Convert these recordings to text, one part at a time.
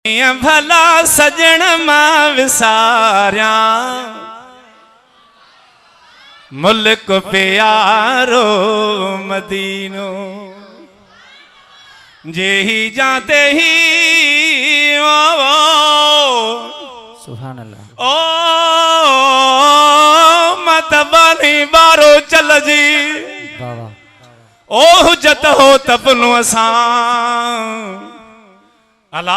भला सजन मां विसारिया मुल्क प्यारो मदीनो जे ही जाते ही सुभान अल्लाह ओ मत बनी बारो चल जी ओ हुजत हो तपनो असां अला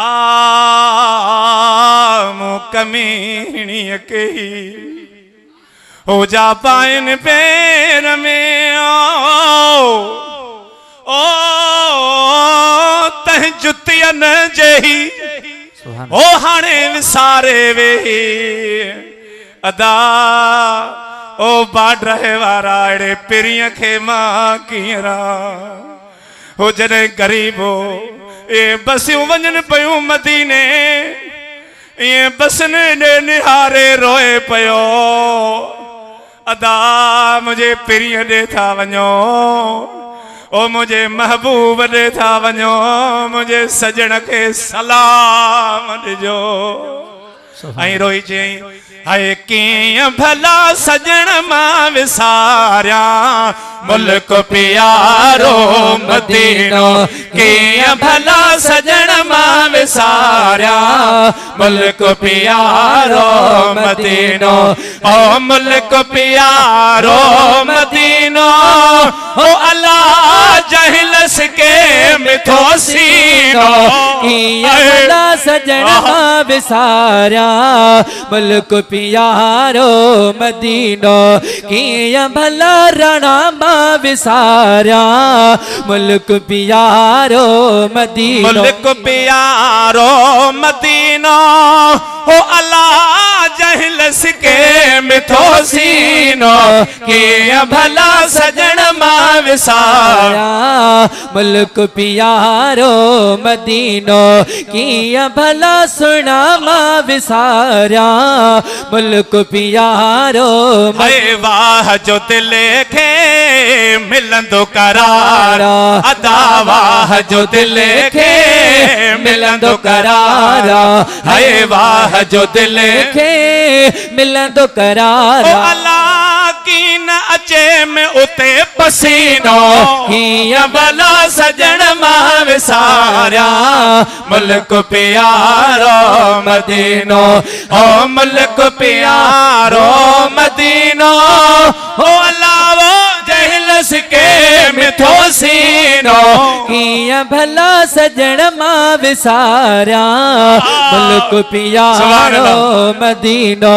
मो कमीणी कही हो जा पाइन पैर में ओ तह जुतियन जही ओ हाणे विसारे वे अदा ओ बाड रहे वारा अड़े पिरिय के मां कीरा हो जने गरीबो ए बसियूं वञन पयूं मदीने ये बसने ने निहारे रोए पयो अदा मुझे पिरिय दे था वञो ओ मुझे महबूब दे था वञो मुझे सजण के सलाम ॾिजो ऐं रोई चई हाय कीअं भला सजण मां विसारिया मुल्क प्यारो मदीनो कीअं भला सजण मां विसारिया मुल्क प्यारो मदीनो ओ मुल्क प्यारो मदीनो ओ अल्लाह जहलस के मिथो सीनो कीअं भला सजण मां विसारिया मुल्क प्यारो मदीनो कीअं भला रणा मां विसारिया मुल्क प्यारो मदीनो मुल्क प्यारो मदीनो हो अल्लाह जहलस के मिथो सीनो कीअं भला सजण मां विसारिया मुल्क प्यारो मदीनो कीअं भला सुना मां विसारिया मुल्क प्यारो हाय वाह जो दिल खे मिलंदो करारा अदा वाह जो दिल खे मिलंदो करारा हाय वाह जो दिल खे मिलंदो करारा अल्लाह की न अचे में उते पसीनो कीअं भला सजण मां विसारिया मुल्क प्यारो मदीनो हो मुल्क प्यारो मदीनो हो अल्लाह जहलस के मिथो सीनो कीअं भला सजण मां विसारिया मुल्क प्यारो मदीनो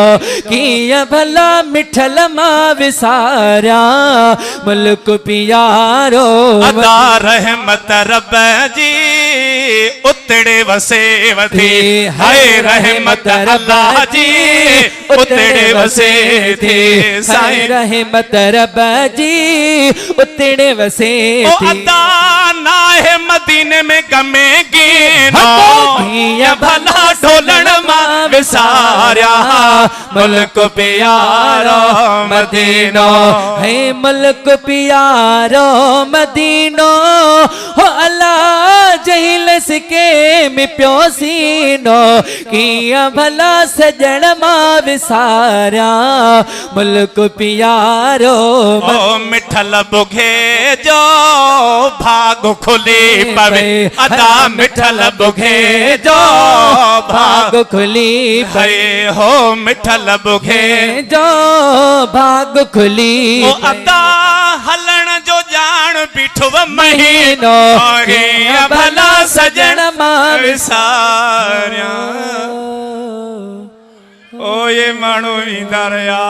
कीअं भला मिठल मां विसारिया मुल्क प्यारो अदा रहमत रब जी उतड़े वसे वधी हाय रहमत अल्लाह जी उतड़े वसे थी साईं रहमत रब जी उतड़े वसे थी अदा ना है मदीने में गमे गिनो कीअं भला ढोलण मां विसारिया मुल्क प्यारो मदीनो है मुल्क प्यारो मदीनो हो अल्लाह जहलस के में प्योसीनो कीअं भला सजण मां विसारिया मुल्क प्यारो ओ मिठल बुघे जो भाग खुली पवे अदा मिठल बुघे जो भाग खुली पवे हो मिठल बुघे जो भाग खुली ओ अदा हलण जो जान बीठो महीनो कीअं भला सजण मां विसारिया ओ ये माण्हू ईंदा रहिया